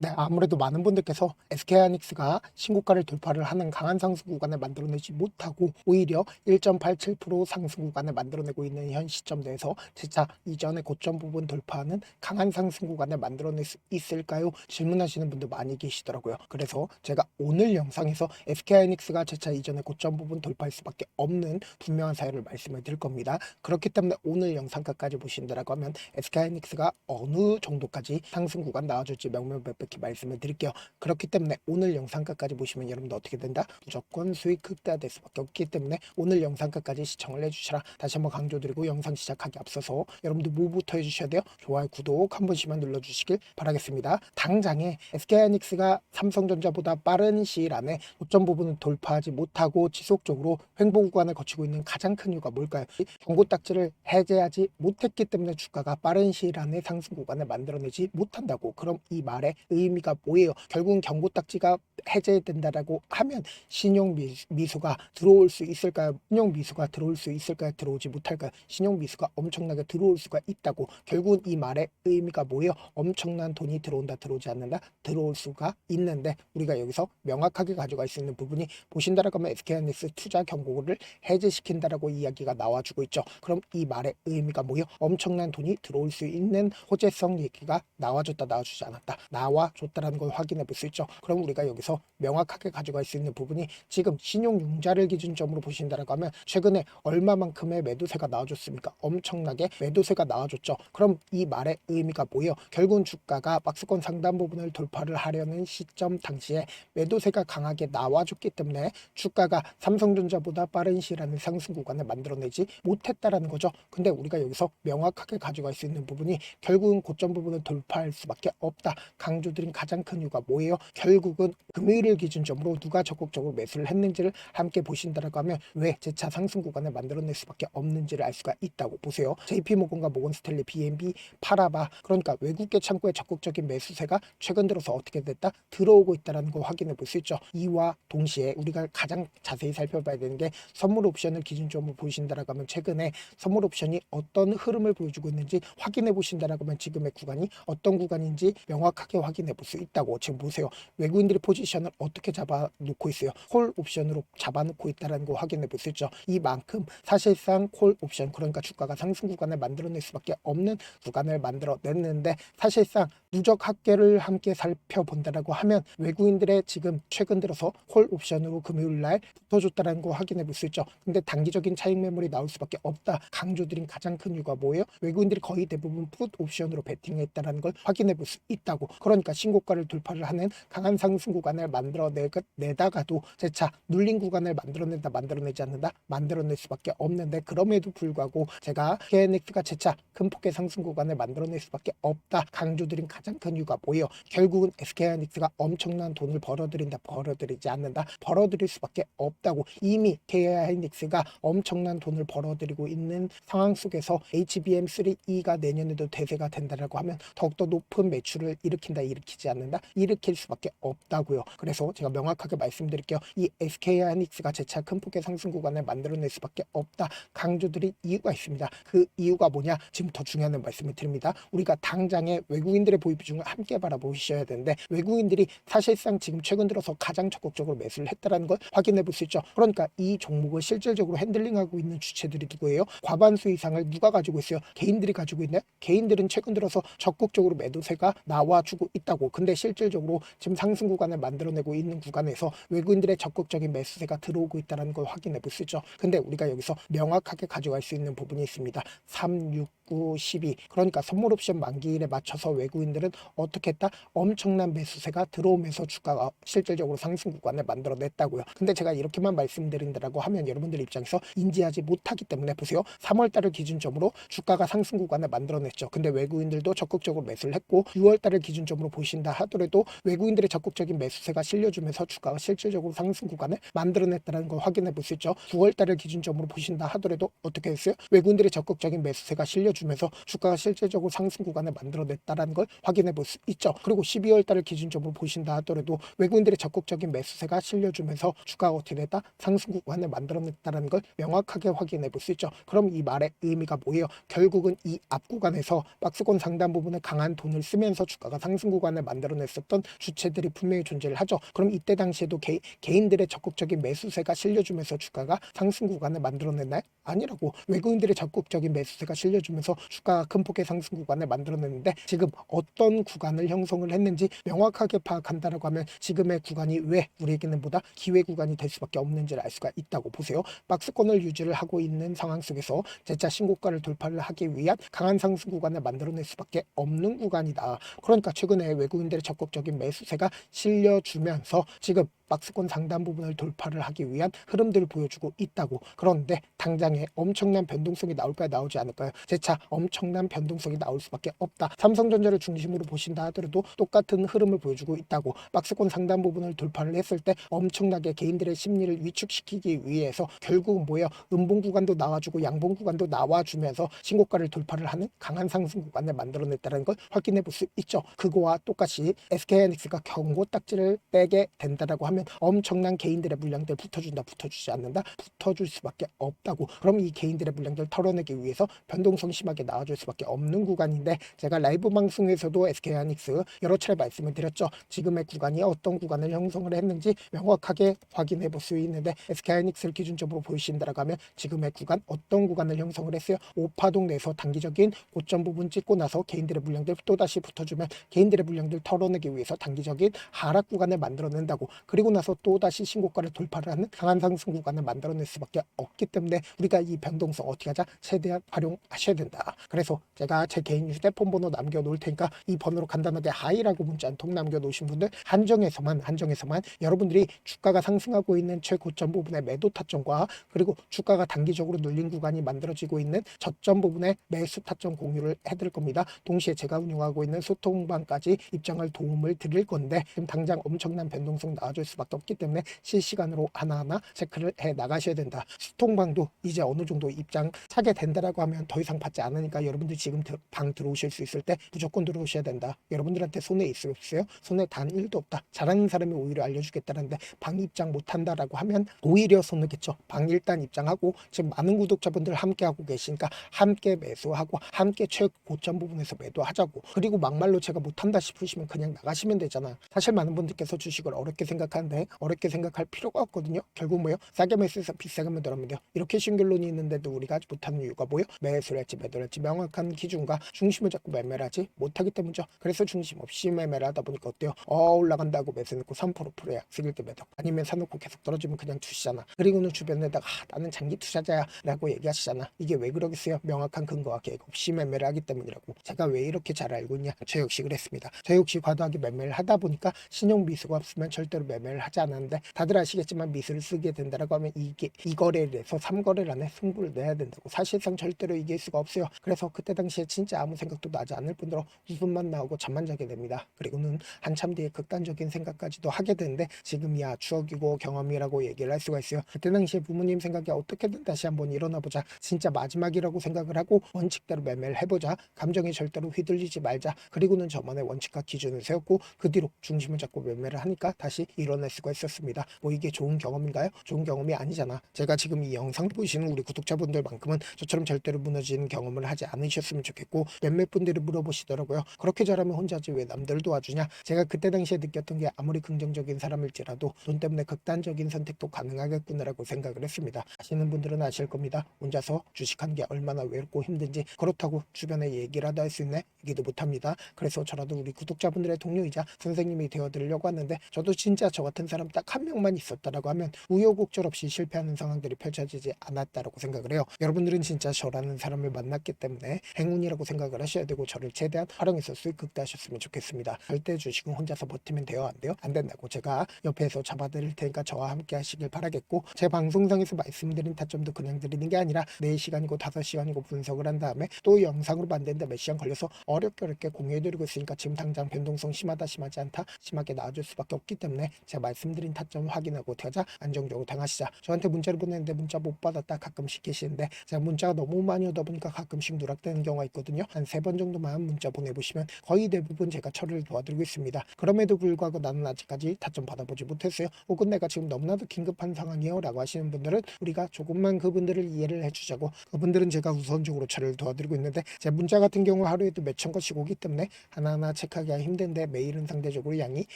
네, 아무래도 많은 분들께서 SK하이닉스가 신고가를 돌파를 하는 강한 상승 구간을 만들어내지 못하고 오히려 1.87% 상승 구간을 만들어내고 있는 현 시점 내에서 재차 이전의 고점 부분 돌파하는 강한 상승 구간을 만들어낼 수 있을까요? 질문하시는 분들 많이 계시더라고요. 그래서 제가 오늘 영상에서 SK하이닉스가 재차 이전의 고점 부분 돌파할 수밖에 없는 분명한 사유를 말씀을 드릴 겁니다. 그렇기 때문에 오늘 영상 끝까지 보신다라고 하면 SK하이닉스가 어느 정도까지 상승 구간 나와줄지 명명백백히 말씀을 드릴게요. 그렇기 때문에 오늘 영상 끝까지 보시면 여러분들 어떻게 된다? 무조건 수익 극대화될 수밖에 없기 때문에 오늘 영상 끝까지 시청을 해주시라 다시 한번 강조드리고, 영상 시작하기 앞서서 여러분들 뭐부터 해주셔야 돼요? 좋아요, 구독 한 번씩만 눌러주시길 바라겠습니다. 당장에 SK하이닉스가 삼성전자보다 빠른 시일 안에 고점 부분을 돌파하지 못하고 지속적으로 횡보 구간을 거치고 있는 가장 큰 이유가 뭘까요? 경고 딱지를 해제하지 못했기 때문에 주가가 빠른 시일 안에 상승 구간을 만들어내지 못한다고. 그럼 이 말의 의미가 뭐예요? 결국은 경고 딱지가 해제된다라고 하면 신용 미수가 들어올 수 있을까요? 신용 미수가 들어올 수 있을까요? 들어오지 못할까요? 신용 미수가 엄청나게 들어올 수가 있다고. 결국은 이 말의 의미가 뭐예요? 엄청난 돈이 들어온다, 들어오지 않는다, 들어올 수가 있는데, 우리가 여기서 명확하게 가져갈 수 있는 부분이 보신다라고 하면 SK하이닉스 투자 경고를 해제시킨다라고 이야기가 나와주고 있죠. 그럼 이 말의 의미가 뭐예요? 엄청난 돈이 들어올 수 있는 호재성 얘기가 나와줬다, 나와주지 않았다, 나와줬다라는 걸 확인해 볼 수 있죠. 그럼 우리가 여기서 명확하게 가져갈 수 있는 부분이, 지금 신용융자를 기준점으로 보신다라고 하면 최근에 얼마만큼의 매도세가 나와줬습니까? 엄청나게 매도세가 나와줬죠. 그럼 이 말의 의미가 뭐예요? 결국은 주가가 박스권 상단 부분을 돌파를 하려는 시점 당시에 매도세가 강하게 나와줬기 때문에 주가가 삼성전자보다 빠른 시일안에 상승 구간을 만들어내지 못했다라는 거죠. 근데 우리가 여기서 명확하게 가져갈 수 있는 부분이, 결국은 고점 부분을 돌파할 수밖에 없다 강조드린 가장 큰 이유가 뭐예요? 결국은 금요일을 기준점으로 누가 적극적으로 매수를 했는지를 함께 보신다라고 하면 왜 재차 상승 구간을 만들어낼 수밖에 없는지를 알 수가 있다고. 보세요. JP모건과 모건스탠리, BNB, 파라바, 그러니까 외국계 창구에 적극적인 매수세가 최근 들어서 어떻게 됐다? 들어오고 있다는 걸 확인해 볼 수 있죠. 이와 동시에 우리가 가장 자세히 살펴봐야 되는 게, 선물 옵션을 기준점으로 보신다라고 하면 최근에 선물 옵션이 어떤 흐름을 보여주고 있는지 확인해 보신다라고 하면 지금의 구간이 어떤 구간인지 명확하게 확인해 볼 수 있다고. 지금 보세요. 외국인들이 포지션을 어떻게 잡아놓고 있어요? 콜 옵션으로 잡아놓고 있다는 거 확인해 볼 수 있죠. 이만큼 사실상 콜 옵션, 그러니까 주가가 상승 구간을 만들어낼 수밖에 없는 구간을 만들어냈는데, 사실상 누적 합계를 함께 살펴본다라고 하면 외국인들의 지금 최근 들어서 콜 옵션으로 금요일 날 붙어줬다는 거 확인해 볼 수 있죠. 근데 단기적인 차익 매물이 나올 수밖에 없다 강조드린 가장 큰 이유가 뭐예요? 외국인들이 거의 대부분 풋 옵션으로 베팅했다는 걸 확인해 볼 수 있다고. 그러니까 신고가를 돌파를 하는 강한 상승 구간을 만들어내다가도 재차 눌린 구간을 만들어낸다, 만들어내지 않는다, 만들어낼 수밖에 없는데, 그럼에도 불구하고 제가 KNX가 재차 큰 폭의 상승 구간을 만들어낼 수밖에 없다 강조드린 가장 큰 이유가 뭐예요? 결국은 SK하이닉스가 엄청난 돈을 벌어들인다, 벌어들이지 않는다, 벌어들일 수밖에 없다고. 이미 KNX가 엄청난 돈을 벌어들이고 있는 상황 속에서 HBM3E가 내년에도 대세가 된다라고 하면 더욱더 높은 매출을 일으킨다, 일으키지 않는다, 일으킬 수밖에 없다고요. 그래서 제가 명확하게 말씀드릴게요. 이 SK하이닉스가 재차 큰 폭의 상승 구간을 만들어낼 수밖에 없다 강조드린 이유가 있습니다. 그 이유가 뭐냐? 지금 더 중요한 말씀을 드립니다. 우리가 당장에 외국인들의 보유 비중을 함께 바라보셔야 되는데, 외국인들이 사실상 지금 최근 들어서 가장 적극적으로 매수를 했다는 걸 확인해 볼 수 있죠. 그러니까 이 종목을 실질적으로 핸들링하고 있는 주체들이 누구예요? 과반수 이상을 누가 가지고 있어요? 개인들이 가지고 있나요? 개인들은 최근 들어서 적극적으로 매도세가 나와주고 있다고. 근데 실질적으로 지금 상승 구간을 만들어내고 있는 구간에서 외국인들의 적극적인 매수세가 들어오고 있다는 걸 확인해 볼 수 있죠. 근데 우리가 여기서 명확하게 가져갈 수 있는 부분이 있습니다. 3, 6, 9, 12, 그러니까 선물 옵션 만기일에 맞춰서 외국인들은 어떻게 했다? 엄청난 매수세가 들어오면서 주가가 실질적으로 상승 구간을 만들어냈다고요. 근데 제가 이렇게만 말씀드린다라고 하면 여러분들 입장에서 인지하지 못하기 때문에, 보세요. 3월달을 기준점으로 주가가 상승 구간을 만들어냈죠. 근데 외국인들도 적극적으로 매수를 했고, 6월달을 기준점으로 보신다 하더라도 외국인들의 적극적인 매수세가 실려주면서 주가가 실질적으로 상승 구간을 만들어냈다는 걸 확인해 볼 수 있죠. 9월달을 기준점으로 보신다 하더라도 어떻게 했어요? 외국인들의 적극적인 매수세가 실려주면서 주가가 실질적으로 상승 구간을 만들어냈다는 걸 확인해 볼 수 있죠. 그리고 12월달을 기준점으로 보신다 하더라도 외국인들의 적극적인 매수세가 실려주면서 주가가 어떻게 됐다? 상승 구간을 만들어냈다는 걸 명확하게 확인해 볼 수 있죠. 그럼 이 말의 의미가 뭐예요? 결국은 이 앞 구간에서 박스권 상단 부분에 강한 돈을 쓰면서 주가가 상승 구간을 구간을 만들어냈었던 주체들이 분명히 존재를 하죠. 그럼 이때 당시에도 개인들의 적극적인 매수세가 실려주면서 주가가 상승 구간을 만들어냈나요? 아니라고. 외국인들의 적극적인 매수세가 실려주면서 주가가 큰 폭의 상승 구간을 만들어냈는데 지금 어떤 구간을 형성을 했는지 명확하게 파악한다라고 하면 지금의 구간이 왜 우리에게는 보다 기회 구간이 될 수밖에 없는지를 알 수가 있다고 보세요. 박스권을 유지를 하고 있는 상황 속에서 재차 신고가를 돌파를 하기 위한 강한 상승 구간을 만들어낼 수밖에 없는 구간이다. 그러니까 최근에 외국인들의 적극적인 매수세가 실려주면서 지금 박스권 상단 부분을 돌파를 하기 위한 흐름들을 보여주고 있다고. 그런데 당장에 엄청난 변동성이 나올까요? 나오지 않을까요? 재차 엄청난 변동성이 나올 수밖에 없다. 삼성전자를 중심으로 보신다 하더라도 똑같은 흐름을 보여주고 있다고. 박스권 상단 부분을 돌파를 했을 때 엄청나게 개인들의 심리를 위축시키기 위해서 결국은 뭐예요? 음봉 구간도 나와주고 양봉 구간도 나와주면서 신고가를 돌파를 하는 강한 상승 구간을 만들어냈다는 걸 확인해 볼 수 있죠. 그거와 똑같이 SK하이닉스가 경고 딱지를 빼게 된다라고 하면 엄청난 개인들의 물량들 붙어준다, 붙어주지 않는다, 붙어줄 수밖에 없다고. 그럼 이 개인들의 물량들 털어내기 위해서 변동성 심하게 나와줄 수밖에 없는 구간인데 제가 라이브 방송에서도 SK하이닉스 여러 차례 말씀을 드렸죠. 지금의 구간이 어떤 구간을 형성을 했는지 명확하게 확인해 볼 수 있는데 SK하이닉스를 기준적으로 보이신다라고 하면 지금의 구간 어떤 구간을 형성을 했어요? 5파동 내에서 단기적인 고점 부분 찍고 나서 개인들의 물량들 또다시 붙어주면 개인들의 물량들 털어내기 위해서 단기적인 하락 구간을 만들어낸다고. 그리고 나서 또다시 신고가를 돌파를 하는 강한 상승 구간을 만들어낼 수밖에 없기 때문에 우리가 이 변동성 어떻게 하자? 최대한 활용하셔야 된다. 그래서 제가 제 개인 휴대폰 번호 남겨놓을 테니까 이 번호로 간단하게 하이라고 문자 한 통 남겨놓으신 분들 한정해서만 여러분들이 주가가 상승하고 있는 최고점 부분의 매도 타점과 그리고 주가가 단기적으로 눌린 구간이 만들어지고 있는 저점 부분의 매수 타점 공유를 해드릴 겁니다. 동시에 제가 운영하고 있는 소통방까지 입장할 도움을 드릴 건데 지금 당장 엄청난 변동성 나와줄 수밖에 없기 때문에 실시간으로 하나하나 체크를 해 나가셔야 된다. 소통방도 이제 어느 정도 입장 차게 된다라고 하면 더 이상 받지 않으니까 여러분들 지금 방 들어오실 수 있을 때 무조건 들어오셔야 된다. 여러분들한테 손해 있어요? 손해 단 1도 없다. 잘하는 사람이 오히려 알려주겠다는데 방 입장 못한다라고 하면 오히려 손해겠죠. 방 일단 입장하고 지금 많은 구독자분들 함께 하고 계시니까 함께 매수하고 함께 최고점 부분에서 매도하자고. 그리고 막말로 제가 못한다 싶으시면 그냥 나가시면 되잖아. 사실 많은 분들께서 주식을 어렵게 생각하는데 어렵게 생각할 필요가 없거든요. 결국 뭐요? 싸게 매수해서 비싸게 매도하면 돼요. 이렇게 쉬운 결론이 있는데도 우리가 하지 못하는 이유가 뭐요? 매수를 할지 매도를 할지 명확한 기준과 중심을 잡고 매매를 하지 못하기 때문이죠. 그래서 중심 없이 매매를 하다 보니까 어때요? 올라간다고 매수해놓고 3%야 쓰길 때 매도. 아니면 사놓고 계속 떨어지면 그냥 두시잖아. 그리고는 주변에다가 나는 장기 투자자야 라고 얘기하시잖아. 이게 왜 그러겠어요? 명확한 근거와 계획 없이 매매를 하기 때문이라고. 제가 왜 이렇게 잘 알고 있냐? 저 역시 그랬습니다. 저 역시 과도하게 매매를 하다 보니까 신용 미수가 없으면 절대로 매매를 하지 않았는데 다들 아시겠지만 미수를 쓰게 된다라고 하면 이게 2거래를 해서 3거래를 안에 승부를 내야 된다고. 사실상 절대로 이길 수가 없어요. 그래서 그때 당시에 진짜 아무 생각도 나지 않을 뿐더러 웃음만 나오고 잠만 자게 됩니다. 그리고는 한참 뒤에 극단적인 생각까지도 하게 되는데 지금이야 추억이고 경험이라고 얘기를 할 수가 있어요. 그때 당시에 부모님 생각이 어떻게든 다시 한번 일어나보자. 진짜 마지막이라고 생각을 하고 원칙대로 매매를 해보자. 감정에 절대로 휘둘리지 말자. 그리고는 저만의 원칙과 기준을 세웠고 그 뒤로 중심을 잡고 매매를 하니까 다시 일어날 수가 있었습니다. 뭐 이게 좋은 경험인가요? 좋은 경험이 아니잖아. 제가 지금 이 영상 보시는 우리 구독자분들만큼은 저처럼 절대로 무너지는 경험을 하지 않으셨으면 좋겠고 몇몇 분들이 물어보시더라고요. 그렇게 잘하면 혼자지 왜 남들 도와주냐? 제가 그때 당시에 느꼈던 게 아무리 긍정적인 사람일지라도 돈 때문에 극단적인 선택도 가능하겠구나라고 생각을 했습니다. 아시는 분들은 아실 겁니다. 혼자서 주식하는 게 얼마나 외롭고 힘든지. 그렇다고 주변에 얘기를 하다 할 수 있네? 얘기도 못합니다. 그래서 저라도 우리 구독자분들의 동료이자 선생님이 되어드리려고 하는데 저도 진짜 저 같은 사람 딱 한 명만 있었다라고 하면 우여곡절 없이 실패하는 상황들이 펼쳐지지 않았다라고 생각을 해요. 여러분들은 진짜 저라는 사람을 만났기 때문에 행운이라고 생각을 하셔야 되고 저를 최대한 활용해서 수익 극대화하셨으면 좋겠습니다. 절대 주식은 혼자서 버티면 돼요? 안 돼요? 안 된다고. 제가 옆에서 잡아드릴 테니까 저와 함께 하시길 바라겠고 제 방송상에서 말씀드린 타점도 그냥 드리는 게 아니라 4시간이고 5시간이고 분석을 한 다음에 또 영상으로 만드는데 몇 시간 걸려서 어렵게 공유해드리고 있으니까 지금 당장 변동성 심하다 심하지 않다 심하게 나와줄 수밖에 없기 때문에 제가 말씀드린 타점 확인하고 퇴자 안정적으로 당하시자. 저한테 문자를 보냈는데 문자 못 받았다 가끔씩 계시는데 제가 문자가 너무 많이 오다 보니까 가끔씩 누락되는 경우가 있거든요. 한 3번 정도만 문자 보내보시면 거의 대부분 제가 처리를 도와드리고 있습니다. 그럼에도 불구하고 나는 아직까지 타점 받아보지 못했어요. 혹은 내가 지금 너무나도 긴급한 상황이요 라고 하시는 분들은 우리가 조금만 그분들을 이해를 해주자고, 그분들은 제가 우선적으로 처리를 도와드리고 있는데 제 문자 같은 경우 하루에도 몇천 건씩 오기 때문에 하나하나 체크하기가 힘든데 메일은 상대적으로 양이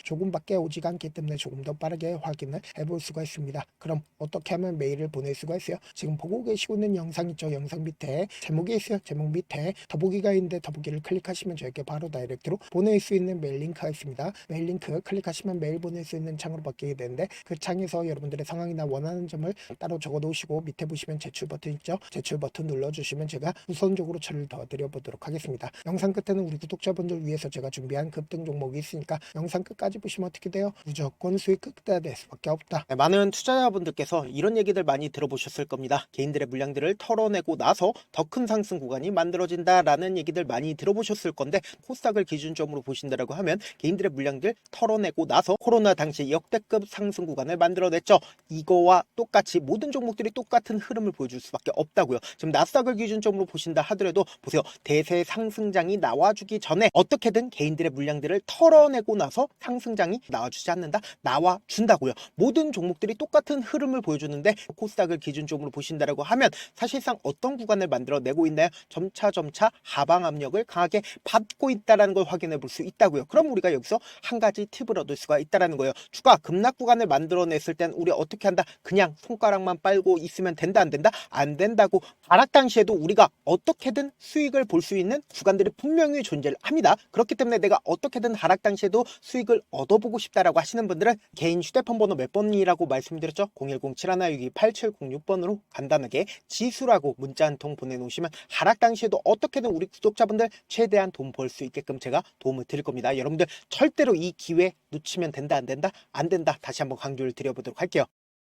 조금밖에 오지가 않기 때문에 조금 더 빠르게 확인을 해볼 수가 있습니다. 그럼 어떻게 하면 메일을 보낼 수가 있어요? 지금 보고 계시고 있는 영상 있죠? 영상 밑에 제목이 있어요. 제목 밑에 더보기가 있는데 더보기를 클릭하시면 저에게 바로 다이렉트로 보낼 수 있는 메일 링크가 있습니다. 메일 링크 클릭하시면 메일 보낼 수 있는 창으로 바뀌게 되는데 그 창에서 여러분들의 상황이나 원하는 점을 따로 적어 놓으시고 밑에 보시면 제출 버튼 있죠? 제출 버튼 눌러주시면 제가 우선적으로 처리를 도와드려 보도록 하겠습니다. 영상 끝에는 우리 구독자분들 위해서 제가 준비한 급등 종목이 있으니까 영상 끝까지 보시면 어떻게 돼요? 무조건 수익 극대화 될 수밖에 없다. 네, 많은 투자자분들께서 이런 얘기들 많이 들어보셨을 겁니다. 개인들의 물량들을 털어내고 나서 더 큰 상승 구간이 만들어진다라는 얘기들 많이 들어보셨을 건데, 코스닥을 기준점으로 보신다라고 하면 개인들의 물량들 털어내고 나서 코로나 당시 역대급 상승 구간을 만들어냈죠. 이거와 똑같이 모든 종목들이 똑같은 흐름을 보여줄 수밖에 없다고요. 지금 나스닥을 기준점으로 보신다 하더라도 보세요. 대세 상승장이 나와주기 전에 어떻게든 개인들의 물량들을 털어내고 나서 상승장이 나와주지 않는다? 나와준다고요. 모든 종목들이 똑같은 흐름을 보여주는데 코스닥을 기준점으로 보신다라고 하면 사실상 어떤 구간을 만들어내고 있나요? 점차 하방 압력을 강하게 받고 있다는 걸 확인해 볼 수 있다고요. 그럼 우리가 여기서 한 가지 팁을 얻을 수가 있다는 거예요. 주가 급락 구간을 만들어냈을 땐 우리 어떻게 한다? 그냥 손가락만 빨고 있으면 된다 안 된다? 안 된다고. 하락 당시에도 우리가 어떻게든 수익을 볼 수 있는 구간들이 분명히 존재를 합니다. 그렇기 때문에 내가 어떻게든 하락 당시에도 수익을 얻어보고 싶다라고 하시는 분들은 개인 휴대폰 번호 몇 번이라고 말씀드렸죠? 010-7162-8706번으로 간단하게 지수라고 문자 한 통 보내놓으시면 하락 당시에도 어떻게든 우리 구독자분들 최대한 돈 벌 수 있게끔 제가 도움을 드릴 겁니다. 여러분들 절대로 이 기회 놓치면 된다 안 된다? 안 된다. 다시 한번 강조를 드려보도록 할게요.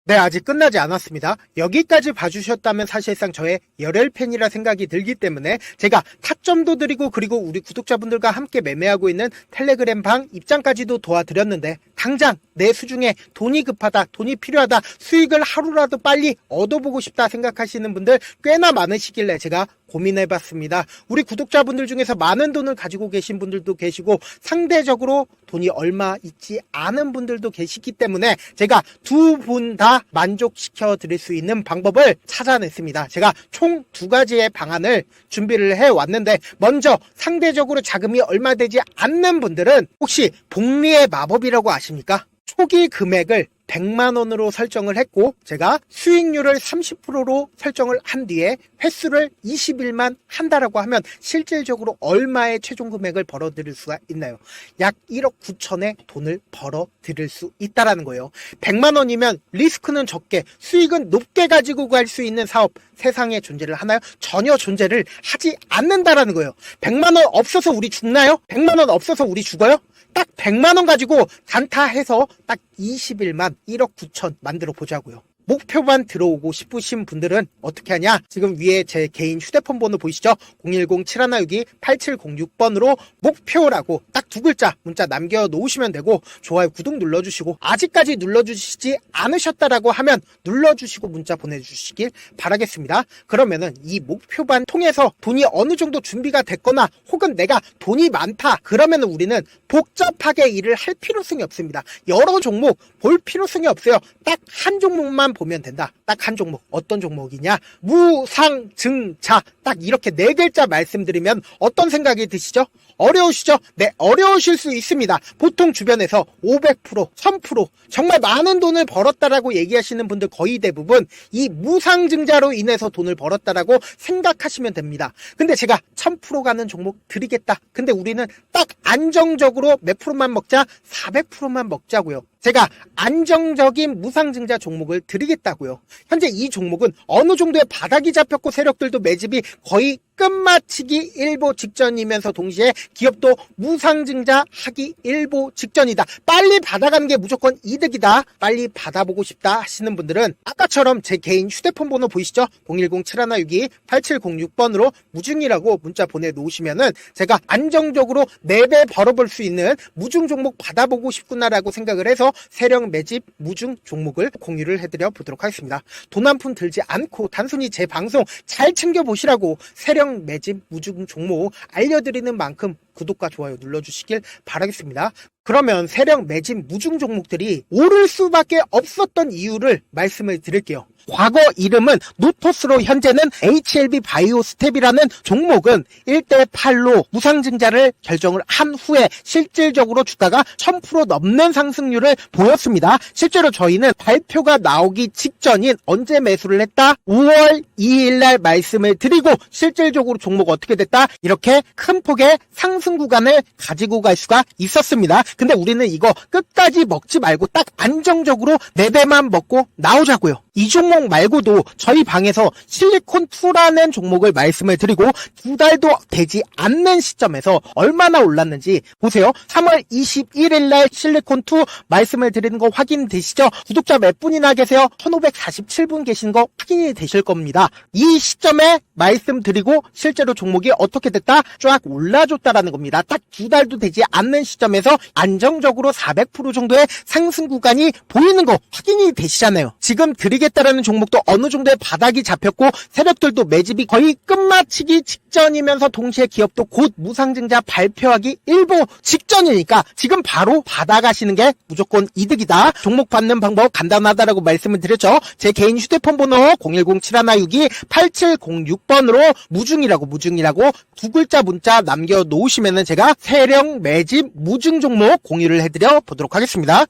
네, 아직 끝나지 않았습니다. 여기까지 봐주셨다면 사실상 저의 열혈 팬이라 생각이 들기 때문에 제가 타점도 드리고 그리고 우리 구독자분들과 함께 매매하고 있는 텔레그램 방 입장까지도 도와드렸는데 당장 내 수중에 돈이 급하다, 돈이 필요하다, 수익을 하루라도 빨리 얻어보고 싶다 생각하시는 분들 꽤나 많으시길래 제가 고민해봤습니다. 우리 구독자분들 중에서 많은 돈을 가지고 계신 분들도 계시고 상대적으로 돈이 얼마 있지 않은 분들도 계시기 때문에 제가 두 분 다 만족시켜 드릴 수 있는 방법을 찾아냈습니다. 제가 총 2가지의 방안을 준비를 해왔는데, 먼저 상대적으로 자금이 얼마 되지 않는 분들은 혹시 복리의 마법이라고 아십니까? 초기 금액을 100만원으로 설정을 했고 제가 수익률을 30%로 설정을 한 뒤에 횟수를 20일만 한다라고 하면 실질적으로 얼마의 최종 금액을 벌어들일 수가 있나요? 약 1억 9천의 돈을 벌어들일 수 있다라는 거예요. 100만원이면 리스크는 적게 수익은 높게 가지고 갈 수 있는 사업 세상에 존재를 하나요? 전혀 존재를 하지 않는다라는 거예요. 100만원 없어서 우리 죽나요? 100만원 없어서 우리 죽어요? 딱 100만원 가지고 단타해서 딱 20일만 1억 9천 만들어 보자고요. 목표만 들어오고 싶으신 분들은 어떻게 하냐? 지금 위에 제 개인 휴대폰 번호 보이시죠? 010-7162-8706번으로 목표라고 딱 2글자 문자 남겨놓으시면 되고 좋아요, 구독 눌러주시고 아직까지 눌러주시지 않으셨다라고 하면 눌러주시고 문자 보내주시길 바라겠습니다. 그러면은 이 목표반 통해서 돈이 어느 정도 준비가 됐거나 혹은 내가 돈이 많다 그러면은 우리는 복잡하게 일을 할 필요성이 없습니다. 여러 종목 볼 필요성이 없어요. 딱 한 종목만 보면 된다. 딱 한 종목. 어떤 종목이냐? 무상증자. 딱 이렇게 4글자 말씀드리면 어떤 생각이 드시죠? 어려우시죠? 네, 어려우실 수 있습니다. 보통 주변에서 500%, 1000% 정말 많은 돈을 벌었다라고 얘기하시는 분들 거의 대부분 이 무상증자로 인해서 돈을 벌었다라고 생각하시면 됩니다. 근데 제가 1000% 가는 종목 드리겠다. 근데 우리는 딱 안정적으로 몇 프로만 먹자? 400%만 먹자고요. 제가 안정적인 무상증자 종목을 드리겠다고요. 현재 이 종목은 어느 정도의 바닥이 잡혔고 세력들도 매집이 거의 끝마치기 일보 직전이면서 동시에 기업도 무상증자 하기 일보 직전이다. 빨리 받아가는 게 무조건 이득이다. 빨리 받아보고 싶다 하시는 분들은 아까처럼 제 개인 휴대폰 번호 보이시죠? 010-7162-8706번으로 무중이라고 문자 보내놓으시면은 제가 안정적으로 4배 벌어볼 수 있는 무중 종목 받아보고 싶구나라고 생각을 해서 중에서 세력 매집 무중 종목을 공유를 해드려 보도록 하겠습니다. 돈 한 푼 들지 않고 단순히 제 방송 잘 챙겨보시라고 세력 매집 무중 종목 알려드리는 만큼 구독과 좋아요 눌러주시길 바라겠습니다. 그러면 세력 매집 무중 종목들이 오를 수밖에 없었던 이유를 말씀을 드릴게요. 과거 이름은 노토스로 현재는 HLB 바이오스텝이라는 종목은 1대8로 무상증자를 결정을 한 후에 실질적으로 주가가 1000% 넘는 상승률을 보였습니다. 실제로 저희는 발표가 나오기 직전인 언제 매수를 했다? 5월 2일 날 말씀을 드리고 실질적으로 종목 어떻게 됐다? 이렇게 큰 폭의 상승 구간을 가지고 갈 수가 있었습니다. 근데 우리는 이거 끝까지 먹지 말고 딱 안정적으로 4배만 먹고 나오자고요. 이 종목 말고도 저희 방에서 실리콘2라는 종목을 말씀을 드리고 2달도 되지 않는 시점에서 얼마나 올랐는지 보세요. 3월 21일 날 실리콘2 말씀을 드리는 거 확인되시죠? 구독자 몇 분이나 계세요? 1547분 계신 거 확인이 되실 겁니다. 이 시점에 말씀드리고 실제로 종목이 어떻게 됐다? 쫙 올라줬다라는 겁니다. 딱 2달도 되지 않는 시점에서 안정적으로 400% 정도의 상승 구간이 보이는 거 확인이 되시잖아요. 지금 드리겠다라는 종목도 어느 정도의 바닥이 잡혔고 세력들도 매집이 거의 끝마치기 직전이면서 동시에 기업도 곧 무상증자 발표하기 일보 직전이니까 지금 바로 받아가시는 게 무조건 이득이다. 종목 받는 방법 간단하다라고 말씀을 드렸죠. 제 개인 휴대폰 번호 010-7162-8706번으로 무중이라고 두 글자 문자 남겨놓으시면은 제가 세력 매집 무중 종목 공유를 해드려 보도록 하겠습니다.